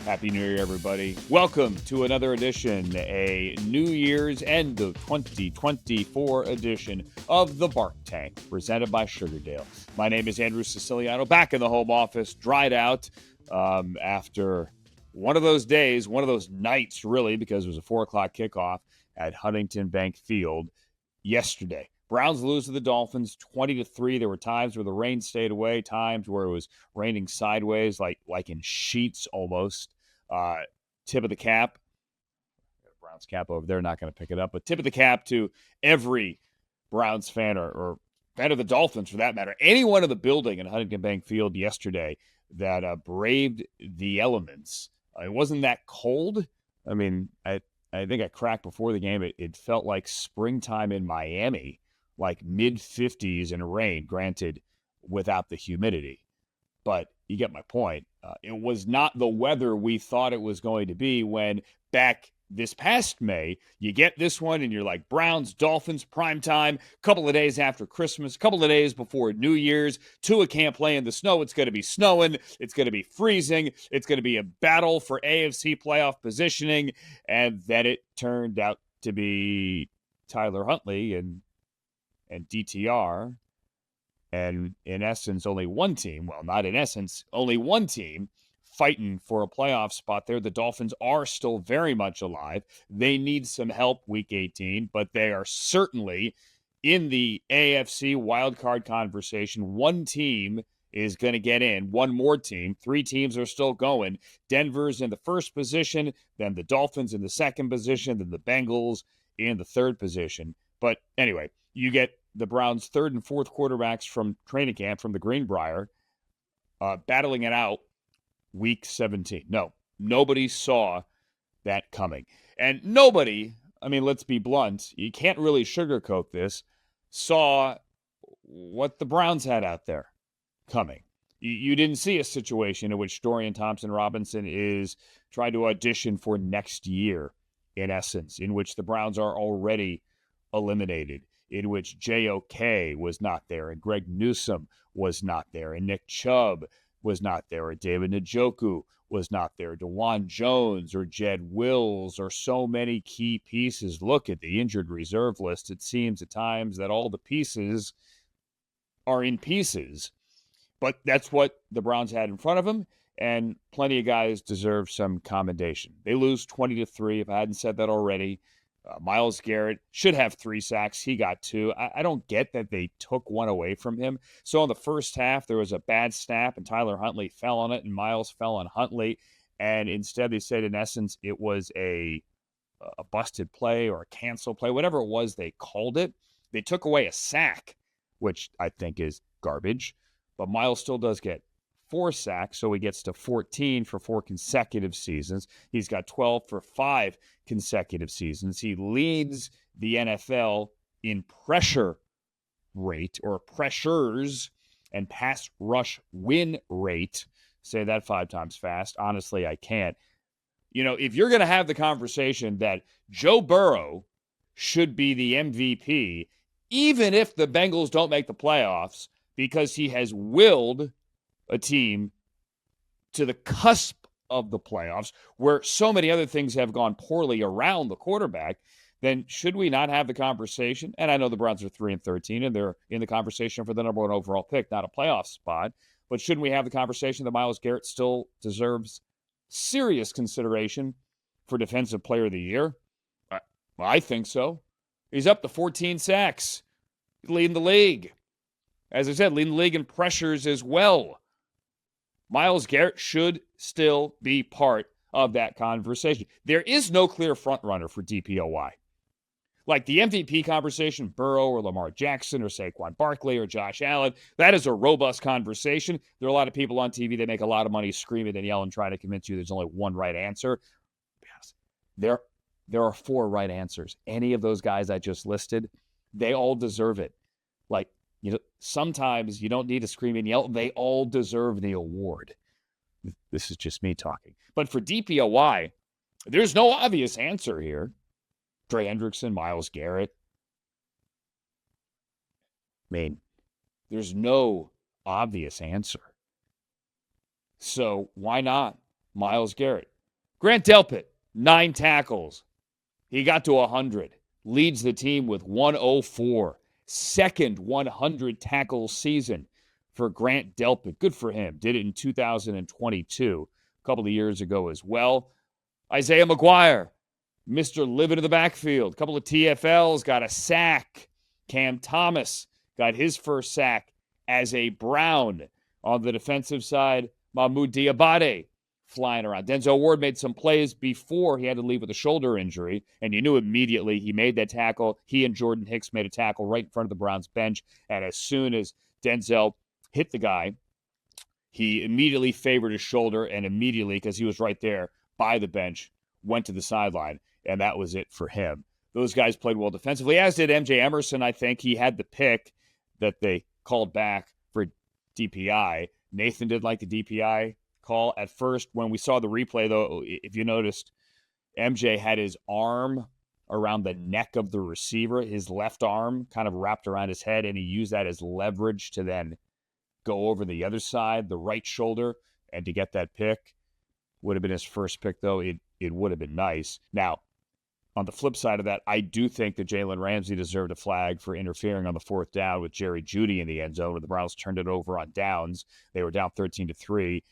Happy New Year, everybody. Welcome to another edition, a New Year's end of 2024 edition of the Bark Tank, presented by Sugardale. My name is Andrew Siciliano, back in the home office, dried out after one of those days, one of those nights, really, because it was a 4 o'clock kickoff at Huntington Bank Field yesterday. Browns lose to the Dolphins 20-3. There were times where the rain stayed away, times where it was raining sideways, like in sheets almost. Tip of the cap. Browns cap over there, not going to pick it up, but tip of the cap to every Browns fan or fan of the Dolphins for that matter. Anyone in the building in Huntington Bank Field yesterday that braved the elements. It wasn't that cold. I mean, I think I cracked before the game. It felt like springtime in Miami, like mid-50s and rain, granted, without the humidity. But you get my point. It was not the weather we thought it was going to be when back this past May, you get this one and you're like, Browns, Dolphins, primetime, couple of days after Christmas, couple of days before New Year's. Tua can't play in the snow. It's going to be snowing. It's going to be freezing. It's going to be a battle for AFC playoff positioning. And then it turned out to be Tyler Huntley and DTR. And in essence, only one team, well, not in essence, only one team fighting for a playoff spot there. The Dolphins are still very much alive. They need some help week 18, but they are certainly in the AFC wildcard conversation. One team is going to get in, one more team. 3 teams are still going. Denver's in the first position, then the Dolphins in the second position, then the Bengals in the third position. But anyway, you get the Browns' third and fourth quarterbacks from training camp, from the Greenbrier, battling it out week 17. No, nobody saw that coming. And nobody, I mean, let's be blunt, you can't really sugarcoat this, saw what the Browns had out there coming. You didn't see a situation in which Dorian Thompson-Robinson is trying to audition for next year, in essence, in which the Browns are already eliminated, in which JOK was not there, and Greg Newsome was not there, and Nick Chubb was not there, and David Njoku was not there, DeJuan Jones or Jed Wills, or so many key pieces. Look at the injured reserve list. It seems at times that all the pieces are in pieces, but that's what the Browns had in front of them, and plenty of guys deserve some commendation. They lose 20-3, if I hadn't said that already. Myles Garrett should have 3 sacks. He got 2. I don't get that they took one away from him. So in the first half, there was a bad snap, and Tyler Huntley fell on it, and Myles fell on Huntley. And instead, they said, in essence, it was a busted play or a cancel play, whatever it was they called it. They took away a sack, which I think is garbage. But Myles still does get 4 sacks, so he gets to 14 for 4 consecutive seasons. He's got 12 for 5 consecutive seasons. He leads the NFL in pressure rate, or pressures, and pass rush win rate. Say that 5 times fast. Honestly, I can't. You know, if you're going to have the conversation that Joe Burrow should be the MVP, even if the Bengals don't make the playoffs, because he has willed a team to the cusp of the playoffs, where so many other things have gone poorly around the quarterback, then should we not have the conversation? And I know the Browns are 3-13, and they're in the conversation for the number 1 overall pick, not a playoff spot. But shouldn't we have the conversation that Myles Garrett still deserves serious consideration for Defensive Player of the Year? I think so. He's up to 14 sacks, leading the league. As I said, leading the league in pressures as well. Myles Garrett should still be part of that conversation. There is no clear frontrunner for DPOY. Like the MVP conversation, Burrow or Lamar Jackson or Saquon Barkley or Josh Allen, that is a robust conversation. There are a lot of people on TV that make a lot of money screaming and yelling, trying to convince you there's only one right answer. There are 4 right answers. Any of those guys I just listed, they all deserve it. Like, you know, sometimes you don't need to scream and yell. They all deserve the award. This is just me talking. But for DPOY, there's no obvious answer here. Trey Hendrickson, Myles Garrett. I mean, there's no obvious answer. So why not Myles Garrett? Grant Delpit, 9 tackles. He got to 100. Leads the team with 104. Second 100 tackle season for Grant Delpit. Good for him. Did it in 2022, a couple of years ago as well. Isaiah McGuire, Mr. Living in the backfield. A couple of TFLs, got a sack. Cam Thomas got his first sack as a Brown. On the defensive side, Mahmoud Diabate flying around. Denzel Ward made some plays before he had to leave with a shoulder injury, and you knew immediately he made that tackle. He and Jordan Hicks made a tackle right in front of the Browns bench, and as soon as Denzel hit the guy, he immediately favored his shoulder, and immediately, because he was right there by the bench, went to the sideline, and that was it for him. Those guys played well defensively, as did MJ Emerson. I think he had the pick that they called back for DPI. Nathan did like the DPI call at first. When we saw the replay, though, if you noticed, MJ had his arm around the neck of the receiver, his left arm kind of wrapped around his head, and he used that as leverage to then go over the other side, the right shoulder, and to get that pick. Would have been his first pick, though. It would have been nice. Now, on the flip side of that, I do think that Jalen Ramsey deserved a flag for interfering on the 4th down with Jerry Jeudy in the end zone, where the Browns turned it over on downs. They were down 13-3,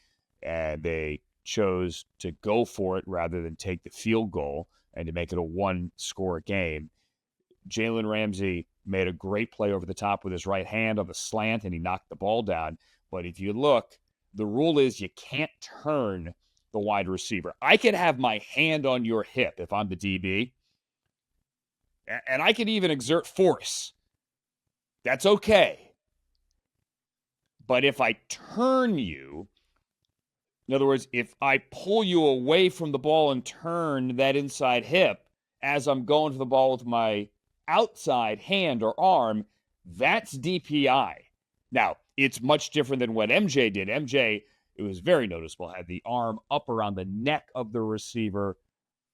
and they chose to go for it rather than take the field goal and to make it a 1-score game. Jalen Ramsey made a great play over the top with his right hand on the slant, and he knocked the ball down. But if you look, the rule is you can't turn the wide receiver. I can have my hand on your hip if I'm the DB, and I can even exert force. That's okay. But if I turn you, in other words, if I pull you away from the ball and turn that inside hip as I'm going to the ball with my outside hand or arm, that's DPI. Now, it's much different than what MJ did. MJ, it was very noticeable, had the arm up around the neck of the receiver,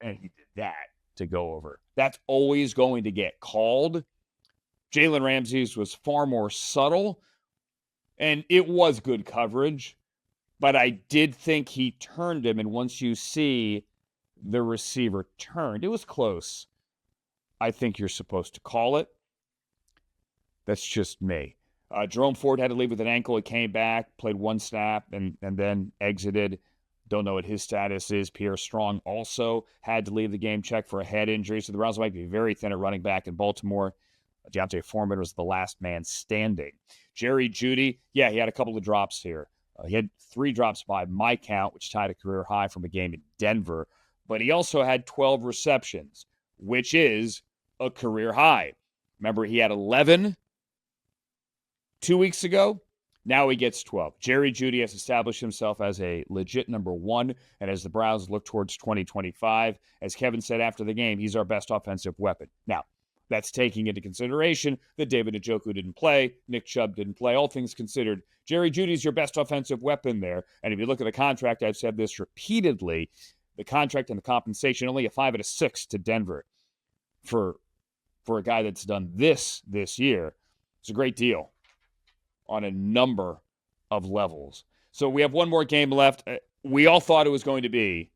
and he did that to go over. That's always going to get called. Jalen Ramsey's was far more subtle, and it was good coverage, but I did think he turned him, and once you see the receiver turned, it was close. I think you're supposed to call it. That's just me. Jerome Ford had to leave with an ankle. He came back, played 1 snap, and then exited. Don't know what his status is. Pierre Strong also had to leave the game, check for a head injury. So the Browns might be very thin at running back in Baltimore. Deontay Foreman was the last man standing. Jerry Jeudy, he had a couple of drops here. He had 3 drops by my count, which tied a career high from a game in Denver. But he also had 12 receptions, which is a career high. Remember, he had 11 2 weeks ago. Now he gets 12. Jerry Jeudy has established himself as a legit number 1, and as the Browns look towards 2025, as Kevin said after the game, he's our best offensive weapon. Now, that's taking into consideration that David Njoku didn't play, Nick Chubb didn't play. All things considered, Jerry Jeudy's your best offensive weapon there. And if you look at the contract, I've said this repeatedly, the contract and the compensation, only a 5 and a 6 to Denver for a guy that's done this year. It's a great deal on a number of levels. So we have one more game left. We all thought it was going to be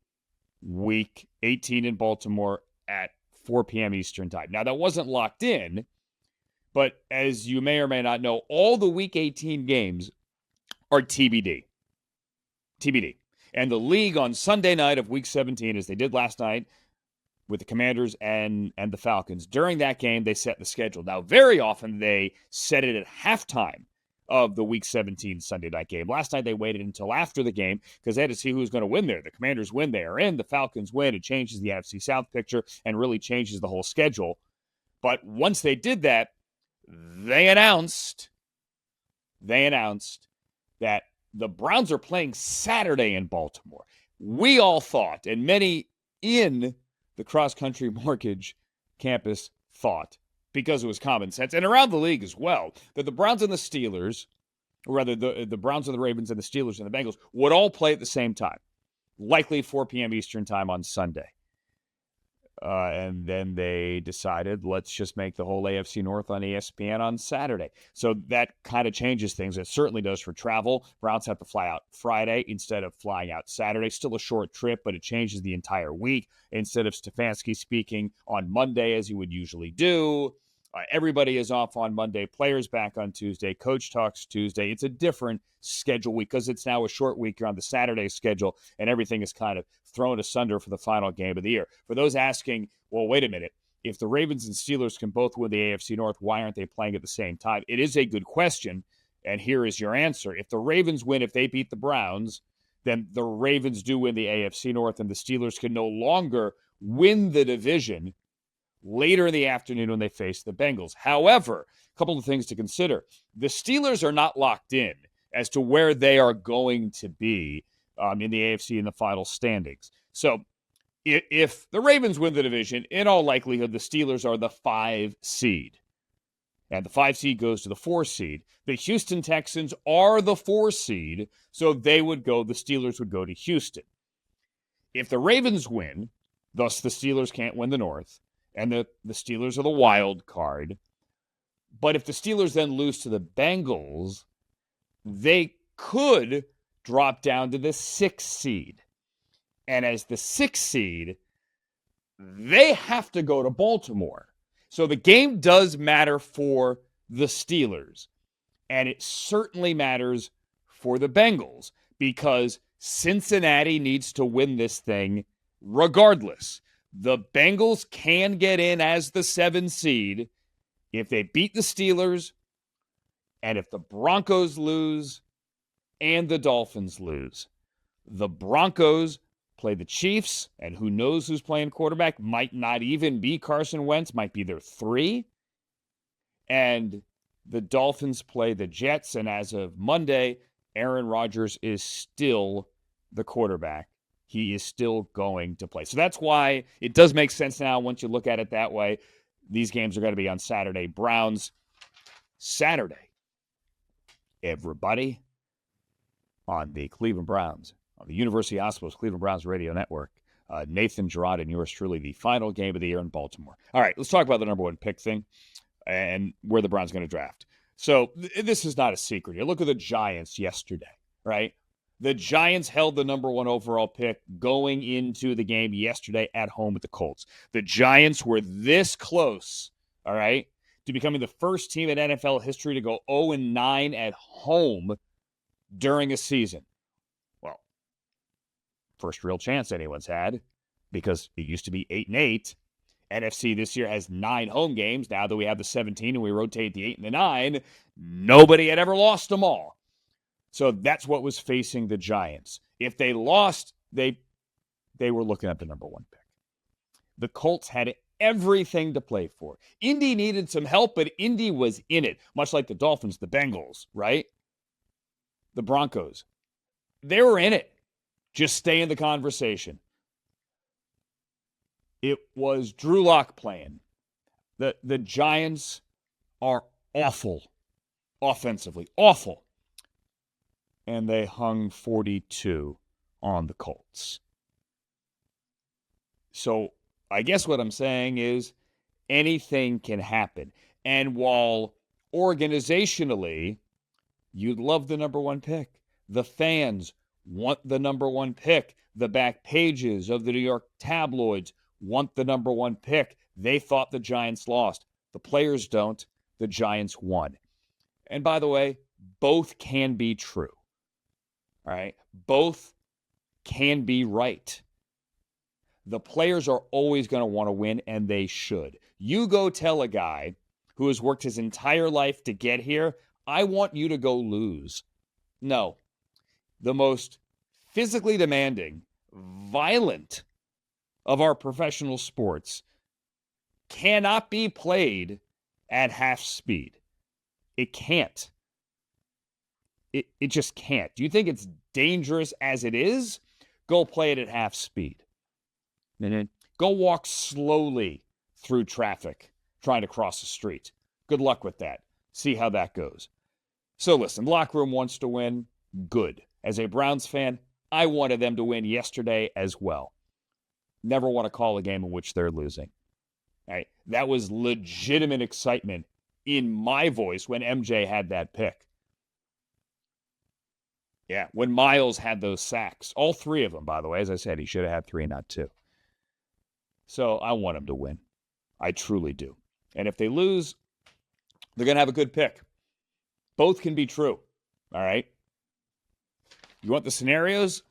week 18 in Baltimore at 4 p.m. Eastern time. Now, that wasn't locked in, but as you may or may not know, all the week 18 games are TBD. TBD. And the league on Sunday night of week 17, as they did last night with the Commanders and the Falcons, during that game, they set the schedule. Now, very often they set it at halftime of the Week 17 Sunday night game. Last night they waited until after the game because they had to see who was going to win there. The Commanders win, they are in. The Falcons win. It changes the NFC South picture and really changes the whole schedule. But once they did that, they announced that the Browns are playing Saturday in Baltimore. We all thought, and many in the cross-country mortgage campus thought, because it was common sense, and around the league as well, that the Browns and the Steelers, or rather the Browns and the Ravens and the Steelers and the Bengals, would all play at the same time, likely 4 p.m. Eastern time on Sunday. And then they decided, let's just make the whole AFC North on ESPN on Saturday. So that kind of changes things. It certainly does for travel. Browns have to fly out Friday instead of flying out Saturday. Still a short trip, but it changes the entire week. Instead of Stefanski speaking on Monday, as he would usually do, everybody is off on Monday. Players back on Tuesday. Coach talks Tuesday. It's a different schedule week because it's now a short week. You're on the Saturday schedule, and everything is kind of thrown asunder for the final game of the year. For those asking, well, wait a minute. If the Ravens and Steelers can both win the AFC North, why aren't they playing at the same time? It is a good question, and here is your answer. If the Ravens win, if they beat the Browns, then the Ravens do win the AFC North, and the Steelers can no longer win the division later in the afternoon when they face the Bengals. However, a couple of things to consider. The Steelers are not locked in as to where they are going to be in the AFC in the final standings. So if the Ravens win the division, in all likelihood, the Steelers are the 5 seed. And the 5 seed goes to the 4 seed. The Houston Texans are the 4 seed, so the Steelers would go to Houston. If the Ravens win, thus the Steelers can't win the North, and the Steelers are the wild card. But if the Steelers then lose to the Bengals, they could drop down to the 6th seed. And as the 6th seed, they have to go to Baltimore. So the game does matter for the Steelers. And it certainly matters for the Bengals because Cincinnati needs to win this thing regardless. The Bengals can get in as the 7 seed if they beat the Steelers and if the Broncos lose and the Dolphins lose. The Broncos play the Chiefs, and who knows who's playing quarterback? Might not even be Carson Wentz, might be their 3. And the Dolphins play the Jets, and as of Monday, Aaron Rodgers is still the quarterback. He is still going to play. So that's why it does make sense now once you look at it that way. These games are going to be on Saturday. Browns, Saturday. Everybody on the Cleveland Browns, on the University Hospital's Cleveland Browns radio network. Nathan Gerard and yours truly, the final game of the year in Baltimore. All right, let's talk about the number 1 pick thing and where the Browns are going to draft. So this is not a secret. You look at the Giants yesterday, right? The Giants held the number 1 overall pick going into the game yesterday at home with the Colts. The Giants were this close, all right, to becoming the first team in NFL history to go 0-9 at home during a season. Well, first real chance anyone's had because it used to be 8-8. NFC this year has 9 home games. Now that we have the 17 and we rotate the 8 and the 9, nobody had ever lost them all. So that's what was facing the Giants. If they lost, they were looking at the number 1 pick. The Colts had everything to play for. Indy needed some help, but Indy was in it, much like the Dolphins, the Bengals, right? The Broncos. They were in it. Just stay in the conversation. It was Drew Lock playing. The Giants are awful offensively. Awful. And they hung 42 on the Colts. So I guess what I'm saying is anything can happen. And while organizationally, you'd love the number 1 pick, the fans want the number 1 pick. The back pages of the New York tabloids want the number 1 pick. They thought the Giants lost. The players don't. The Giants won. And by the way, both can be true. All right? Both can be right. The players are always going to want to win, and they should. You go tell a guy who has worked his entire life to get here, I want you to go lose. No. The most physically demanding, violent of our professional sports cannot be played at half speed. It can't. It just can't. Do you think it's dangerous as it is? Go play it at half speed. Go walk slowly through traffic trying to cross the street. Good luck with that. See how that goes. So listen, the locker room wants to win. Good. As a Browns fan, I wanted them to win yesterday as well. never want to call a game in which they're losing. Right? That was legitimate excitement in my voice when MJ had that pick. Yeah, when Myles had those sacks. All three of them, by the way. As I said, he should have had three, not two. So I want him to win. I truly do. And if they lose, they're going to have a good pick. Both can be true. All right? You want the scenarios?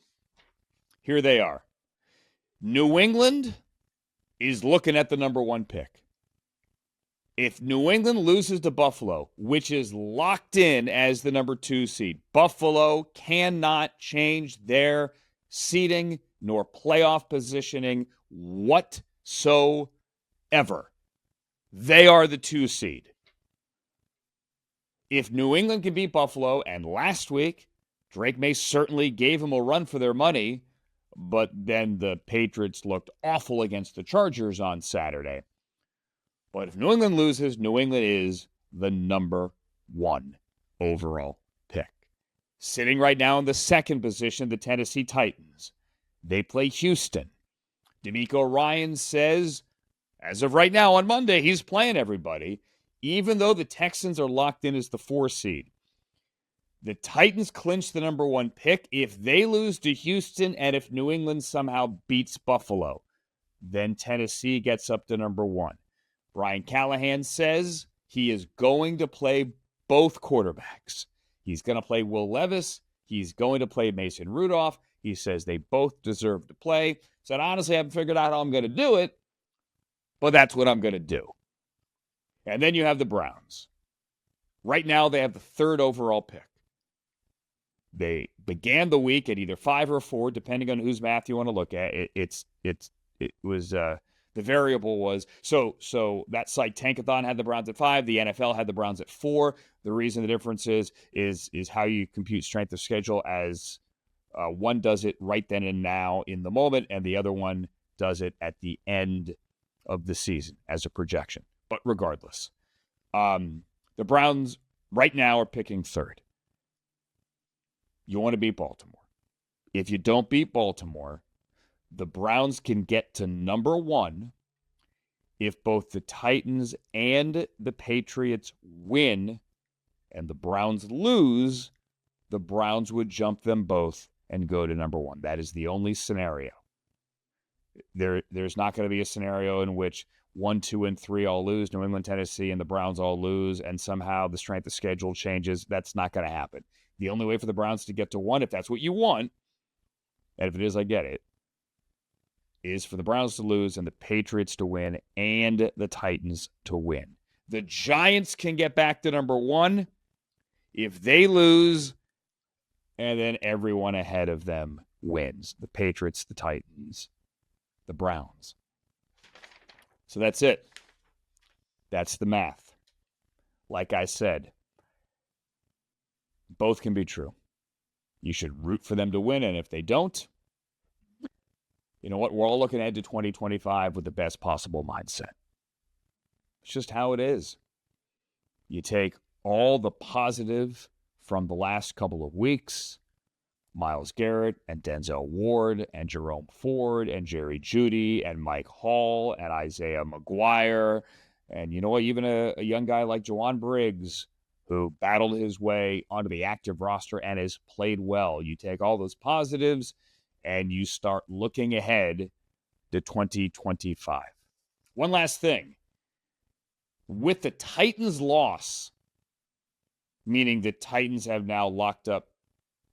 Here they are. New England is looking at the number one pick. If New England loses to Buffalo, which is locked in as the number 2 seed, Buffalo cannot change their seeding nor playoff positioning whatsoever. They are the 2 seed. If New England can beat Buffalo, and last week, Drake May certainly gave them a run for their money, but then the Patriots looked awful against the Chargers on Saturday. But if New England loses, New England is the number 1 overall pick. Sitting right now in the second position, the Tennessee Titans. They play Houston. DeMeco Ryans says, as of right now on Monday, he's playing everybody, even though the Texans are locked in as the 4 seed. The Titans clinch the number 1 pick. If they lose to Houston and if New England somehow beats Buffalo, then Tennessee gets up to number 1. Brian Callahan says he is going to play both quarterbacks. He's going to play Will Levis. He's going to play Mason Rudolph. He says they both deserve to play. Said, honestly, I haven't figured out how I'm going to do it, but that's what I'm going to do. And then you have the Browns. Right now, they have the 3rd overall pick. They began the week at either 5 or 4, depending on whose math you want to look at. The variable was, so that site Tankathon had the Browns at 5, the NFL had the Browns at 4. The reason the difference is how you compute strength of schedule, as one does it right then and now in the moment, and the other one does it at the end of the season as a projection. But regardless, the Browns right now are picking 3rd. You want to beat Baltimore. If you don't beat Baltimore, the Browns can get to number 1 if both the Titans and the Patriots win and the Browns lose, the Browns would jump them both and go to number 1. That is the only scenario. There's not going to be a scenario in which 1, 2, and 3 all lose, New England, Tennessee, and the Browns all lose, and somehow the strength of schedule changes. That's not going to happen. The only way for the Browns to get to 1, if that's what you want, and if it is, I get it, is for the Browns to lose and the Patriots to win and the Titans to win. The Giants can get back to number 1 if they lose, and then everyone ahead of them wins. The Patriots, the Titans, the Browns. So that's it. That's the math. Like I said, both can be true. You should root for them to win, and if they don't, you know what? We're all looking ahead to 2025 with the best possible mindset. It's just how it is. You take all the positive from the last couple of weeks, Myles Garrett and Denzel Ward and Jerome Ford and Jerry Jeudy and Mike Hall and Isaiah McGuire, and you know what? Even a young guy like Jawan Briggs, who battled his way onto the active roster and has played well. You take all those positives and you start looking ahead to 2025. One last thing. With the Titans' loss, meaning the Titans have now locked up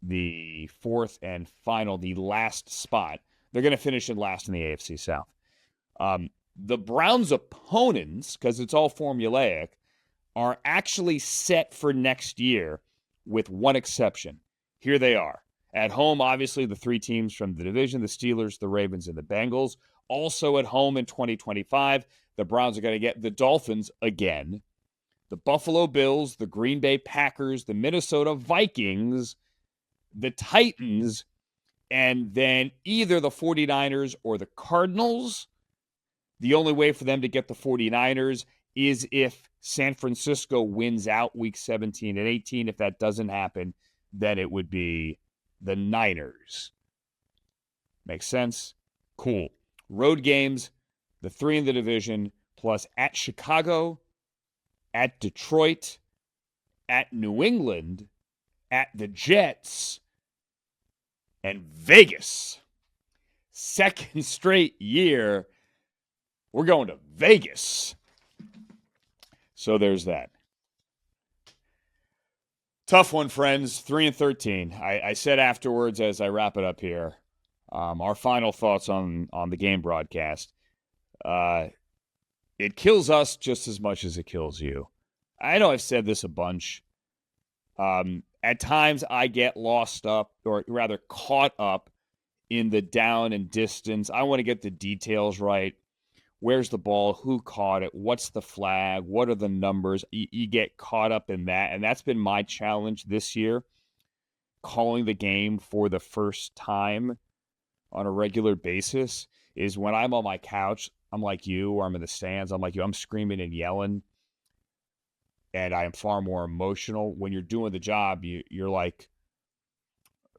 the 4th and final, the last spot, they're going to finish in last in the AFC South. The Browns' opponents, because it's all formulaic, are actually set for next year with one exception. Here they are. At home, obviously, the 3 teams from the division, the Steelers, the Ravens, and the Bengals. Also at home in 2025, the Browns are going to get the Dolphins again, the Buffalo Bills, the Green Bay Packers, the Minnesota Vikings, the Titans, and then either the 49ers or the Cardinals. The only way for them to get the 49ers is if San Francisco wins out week 17 and 18. If that doesn't happen, then it would be the Niners. Makes sense? Cool. Road games, the 3 in the division, plus at Chicago, at Detroit, at New England, at the Jets, and Vegas. Second straight year, we're going to Vegas. So there's that. Tough one, friends. 3-13. I said afterwards as I wrap it up here, our final thoughts on the game broadcast. It kills us just as much as it kills you. I know I've said this a bunch. At times I get lost up, or rather caught up in the down and distance. I want to get the details right. Where's the ball? Who caught it? What's the flag? What are the numbers? You get caught up in that, and that's been my challenge this year, calling the game for the first time on a regular basis, is when I'm on my couch, I'm like you, or I'm in the stands, I'm like you, I'm screaming and yelling, and I am far more emotional. When you're doing the job, you're like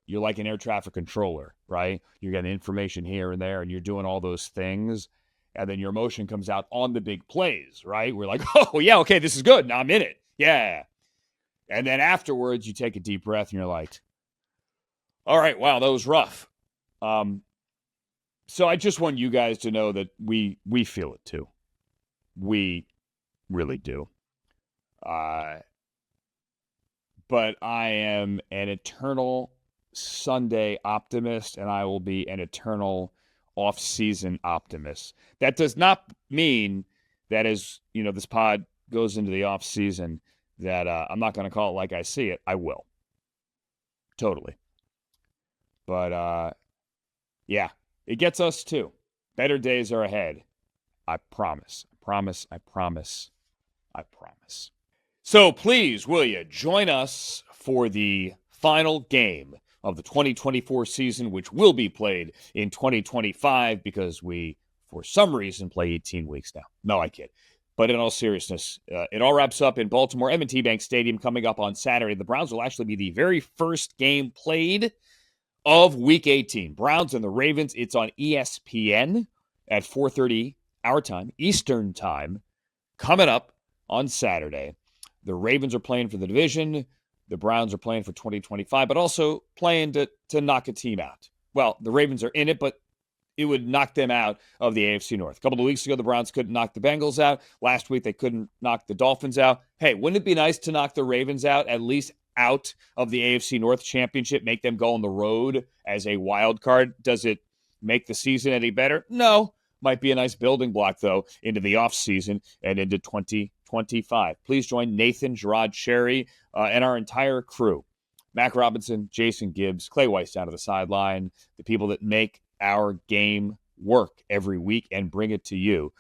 an air traffic controller, right? You're getting information here and there, and you're doing all those things. And then your emotion comes out on the big plays, right? We're like, oh, yeah, okay, this is good. Now I'm in it. Yeah. And then afterwards, you take a deep breath, and you're like, all right, wow, that was rough. So I just want you guys to know that we feel it too. We really do. But I am an eternal Sunday optimist, and I will be an eternal off-season optimist. That does not mean that as, this pod goes into the off-season that I'm not going to call it like I see it. I will. Totally. But, yeah, it gets us too. Better days are ahead. I promise. I promise. I promise. I promise. So please, will you join us for the final game of the 2024 season, which will be played in 2025 because we, for some reason, play 18 weeks now. No, I kid. But in all seriousness, it all wraps up in Baltimore, M&T Bank Stadium coming up on Saturday. The Browns will actually be the very first game played of Week 18. Browns and the Ravens. It's on ESPN at 4:30 our time, Eastern time, coming up on Saturday. The Ravens are playing for the division. The Browns are playing for 2025, but also playing to knock a team out. Well, the Ravens are in it, but it would knock them out of the AFC North. A couple of weeks ago, the Browns couldn't knock the Bengals out. Last week, they couldn't knock the Dolphins out. Hey, wouldn't it be nice to knock the Ravens out, at least out of the AFC North Championship, make them go on the road as a wild card? Does it make the season any better? No. Might be a nice building block, though, into the offseason and into 2025. Please join Nathan, Gerard, Sherry, and our entire crew. Mac Robinson, Jason Gibbs, Clay Weiss down to the sideline, the people that make our game work every week and bring it to you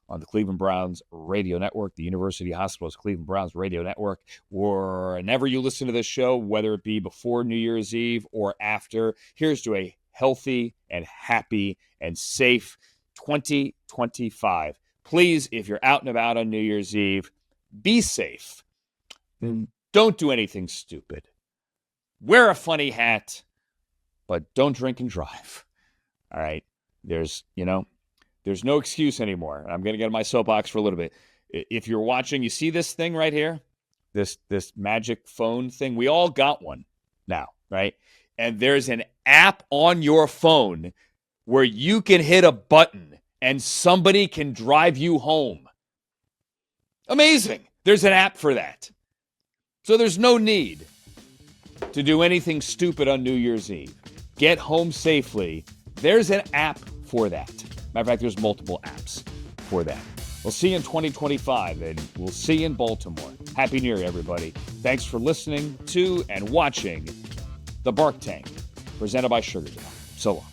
on the Cleveland Browns Radio Network, the University Hospital's Cleveland Browns Radio Network, or whenever you listen to this show, whether it be before New Year's Eve or after. Here's to a healthy and happy and safe 2025. Please, if you're out and about on New Year's Eve, be safe. Don't do anything stupid. Wear a funny hat, but don't drink and drive. All right? There's no excuse anymore. I'm going to get on my soapbox for a little bit. If you're watching, you see this thing right here? This magic phone thing? We all got one now, right? And there's an app on your phone where you can hit a button and somebody can drive you home. Amazing. There's an app for that. So there's no need to do anything stupid on New Year's Eve. Get home safely. There's an app for that. Matter of fact, there's multiple apps for that. We'll see you in 2025, and we'll see you in Baltimore. Happy New Year, everybody. Thanks for listening to and watching The Bark Tank, presented by Sugardale. So long.